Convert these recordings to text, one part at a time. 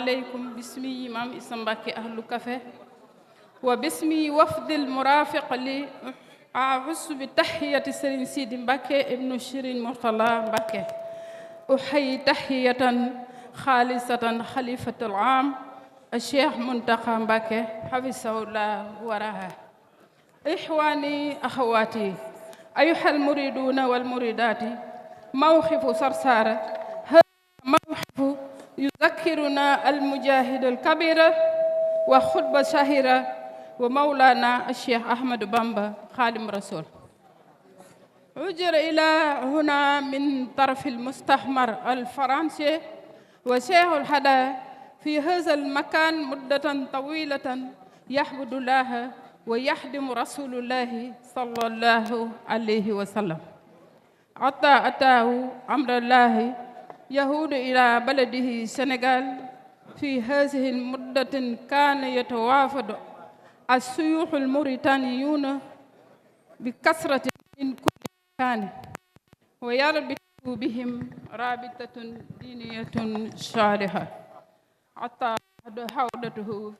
عليكم باسمي إمام إسمباكي أهل كفة وباسمي وفد المرافق لي أعز بتحية سرين سيدي مباكي ابن شيرين مرتضى مباكي أحيي تحية خالصة خليفة العام الشيخ منتقى مباكي حفظه الله ورعاه. إخواني أخواتي أيها المريدون والمريدات، موقف صرصار هذا موقف يذكرنا المجاهد الكبير وخطبة شهيرة ومولانا الشيخ أحمد بامبا خادم رسول. أجر إلى هنا من طرف المستعمر الفرنسي وشيخ الحدا في هذا المكان مدة طويلة يعبد الله ويخدم رسول الله صلى الله عليه وسلم. حتى أتاه أمر الله يهود إلى بلده السنغال. في هذه المدة كان يتوافد الشيوخ الموريتانيون بكثرة من كل مكان ويربط بهم رابطة دينية صالحة. حتى عودته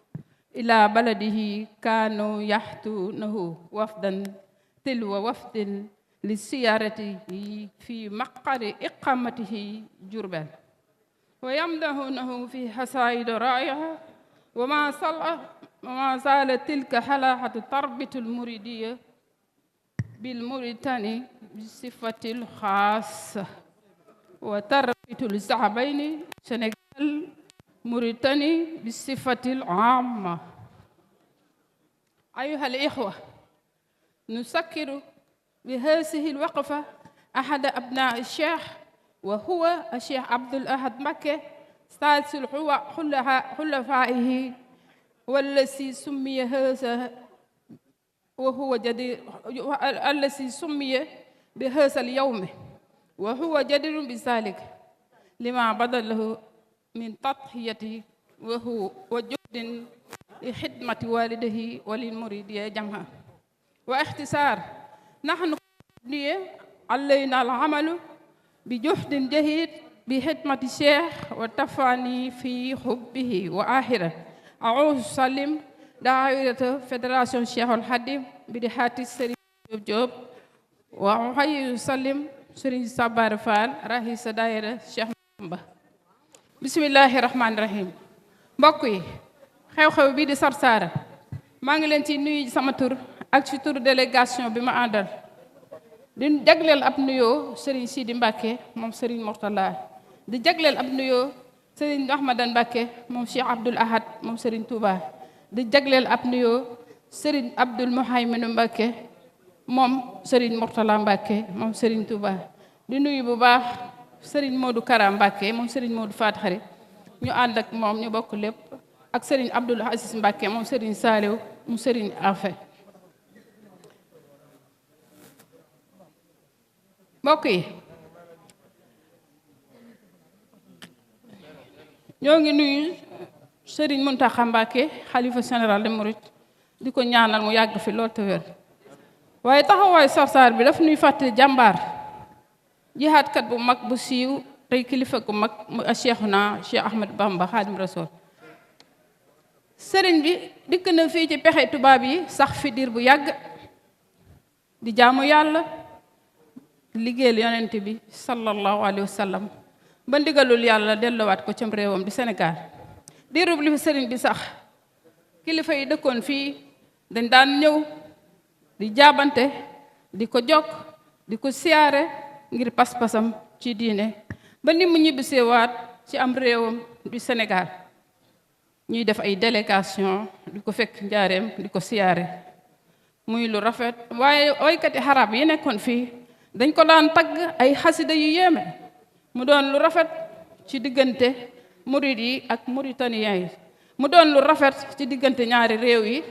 إلى بلده كانوا يحتونه وفدا تلو وفد لزيارته في مقر إقامته جربان ويمدحونه في حصائد رائعة. وما زالت تلك حلاحة تربط المريدية بالموريتاني بصفة الخاصة وتربط الشعبين سنغال موريتاني بصفة العامة. أيها الإخوة، نسكر بهذه الوقفة أحد أبناء الشيخ وهو الشيخ عبد الأحد مكي ثالث خلفائه والذي سمي هذا وهو جدير الذي سمي بهذا اليوم وهو جدير بذلك لما بذله من تضحية وهو وجهد لخدمة والده وللمريدية جمعاء. واختصار، نحن علينا العمل بجهد جهيد بخدمة الشيخ والتفاني في حبه وآخرة. أعوذ سلم دائرة فدراسيون الشيخ الحديم بدحات السرين جوب وأحيي سلم سرين صبار فال رئيس دائرة الشيخ مبا. bismillahi rahmaani rahim. mbokk yi, xew-xew bii di Sarsara maa ngi leen ci nuyu sama tur ak ci tur délégation bi ma àndal di jagleel ab nuyoo Serigne Sidi Mbacke moom Serigne Mourtala di jagleel ab nuyoo Serigne Ahmadan Mbacke moom Cheikh Abdoul Ahad moom Serigne Touba di jagleel ab nuyoo Serigne Abdoul Mouhaymin Mbacke moom Serigne Mourtala Mbacke moom Serigne Touba di nuyu bu baax Serigne Modou Kara Mbacke moom Serigne Modou Faat Xari ñu ànd ak moom ñu bokk lépp ak Serigne Abdoul Aziz Mbacke moom Serigne Saliou mu Serigne Afe. mbokk yi, ñoo ngi nuyu Serigne Mountakha Mbacke xalifa général des mourides di ko ñaanal mu yàgg fi lool te wér. waaye taxawaayu Sarsara bi daf ñuy fàtte jàmbaar jihaadkat bu mag bu siiw tey kilifa gu mag mu Cheikhuna Cheikh Ahmed Bamba Xaadim Rasul. sëriñ bi dikk na fii ci pexe tubaab yi sax fi diir bu yàgg di jaamu yàlla liggéeyal yonent bi sallallahu alayhi wa sallam ba ndigalul yàlla delluwaat ko cam réewam di Sénégal. diirub li fi sëriñ bi sax kilifa yi dëkkoon fii dañ daan ñëw di jaabante di ko jokk di ko siyaare ngir pas-pasam ci diine ba ni mu ñibbiseewaat ci am réewam du Sénégal. ñuy def ay délégation di ko fekk njaareem di ko siyaare muy lu rafet. waaye oykati xarab yi nekkoon fii dañ ko daan tagg ay xasida yu yéeme mu doon lu rafet ci diggante murid yi ak mauritanien yi, mu doon lu rafet ci diggante ñaari réew yi,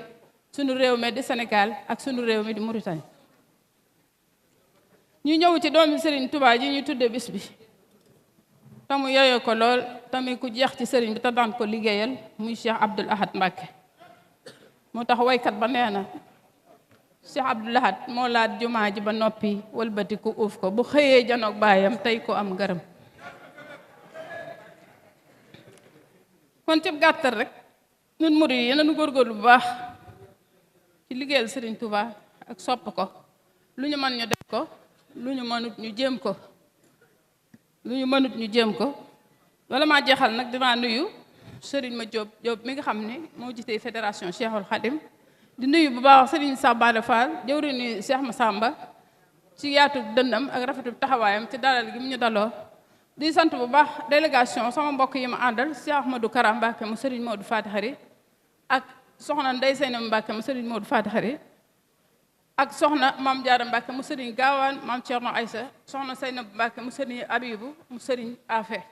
sunu réew mi di Sénégal ak sunu réew mi di Mauritanie. ñu ñëw ci doomi Serigne Touba ji ñu tudde bis bi tamu yooyo ko lool tamit ku jeex ci sëriñ bi te daan ko liggéeyal muy Cheikh Abdoul Ahad Mbacke. moo tax waykat ba nee na Cheikh Abdoul Ahad moo laat jumaa ji ba noppi wëlbati ku uuf ko bu xëyee janoog baayam tey ko am gërëm. kon ci gàttal rek ñun murid yi nañu góorgóorlu bu baax ci liggéeyal Serigne Touba ak sopp ko lu ñu mën ñu def ko lu ñu mënut ñu jéem ko wala maa jeexal nag dinaa nuyu Serigne ma Diop mi nga xam ne moo jiite fédération Cheikhul Khadim di nuyu bu baax Serigne Sambale Fall jëwriñu Cheikh Massamba ci yaatu dëndam ak rafetu taxawaayam ci dalal gi mu ñu daloo di sant bu baax délégation sama mbokk yi ma àndal Cheikh Ahmadou Kara Mbacke mu Serigne Modou Fati Xari ak soxna Ndeye Seyna Mbacke mu Serigne Modou Fati Xari ak soxna Mame Diarra Mbacke mu Serigne Gaawaan Mame Thierno Aïssa soxna Seyna Mbacke mu Serigne Abibou mu Serigne Afe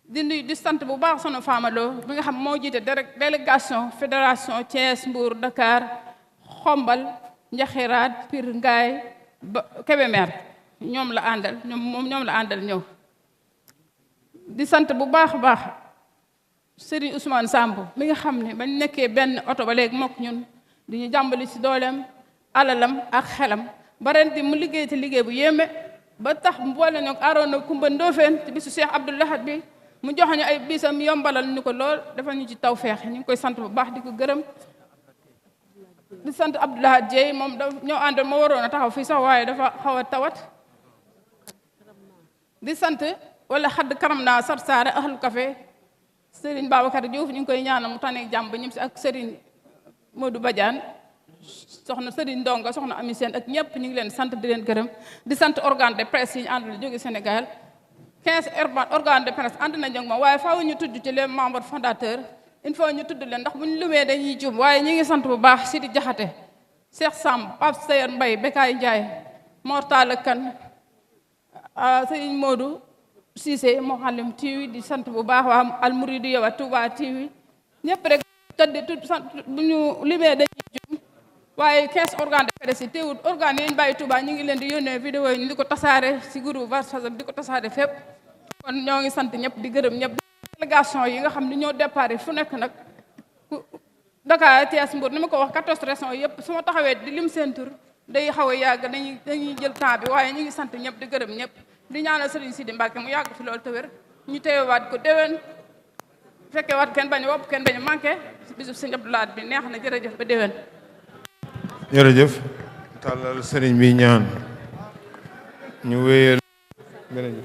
di nuyu di sant bu baax sunu Famaloo bi nga xam moo jiite délégation fédération Thiès Mbour Dakar Xombal Njaxiraat Pire Ngaay ba Kébémer ñoom la àndal ñëw di sant bu baax a baax Serigne Ousmane Samb mi nga xam ne bañ nekkee benn oto ba léegi mokk ñun di ñu jàmbali ci dooleem alalam ak xelam ba ren di mu liggéey ci liggéey bu yéeme ba tax mu boole ñoo Arona Kumba Ndofeen ci bisu Cheikh Abdou Lahad bi mu jox ñu ay bisam yombalal ñu ko lool dafa ñu ci tawfeex ñu ngi koy sant bu baax di ko gërëm di sant Abdou Lahad Dieye moom da ñoo àndal ma waroon a taxaw fii sax waaye dafa xaw a tawat di sant wala xadd karam naa sar saare ahlu café Serigne Babacar Diouf ñu ngi koy ñaanal mu tànneeg jàmm ba ñim si ak Serigne Modou Badiane soxna Serigne Ndonga soxna Ami Sène ak ñëpp ñu ngi leen sant di leen gërëm di sant organe de presse yi ñu àndal jóge Sénégal 15 organe de presse ànd nañu ak moom waaye faaw ñu tudd ci les membres fondateurs il faut ñu tudd leen ndax bu ñu lumee dañuy jub waaye ñu ngi sant bu baax Sidi Diakhaté Cheikh Samb Pape Sayer Mbaye Bekaay Ndiaye Mortala Kane Serigne Modou Cissé Mouhalim TV di sant bu baax waa Almouridi yow Touba TV ñëpp rek tëdd tudd sant bu ñu limee dañuy jub waaye 15 organes de presse yi teewul organes yi ñu bàyyi Touba ñu ngi leen di yónnee vidéo yi ñu di ko tasaare si groupe WhatsApp di ko tasaare fépp kon ñoo ngi sant ñëpp di gërëm ñëpp délégation yi nga xam ne ñoo départ fu nekk nag Dakar Thiès Mbour ni ma ko wax 14 régions yëpp su ma taxawee di lim seen tur day xaw a yàgg dañuy jël temps bi waaye ñu ngi sant ñëpp di gërëm ñëpp di ñaanal Serigne Sidi Mbacke mu yàgg fi loolu te wér ñu teewaat ko déwén fekkee waat kenn bañ a wopp kenn bañ a manqué bisu Serigne Abdou Lahad bi neex na jërëjëf ba déwén. jërëjëf tàllal Serigne bi ñaan ñu wéyal beneen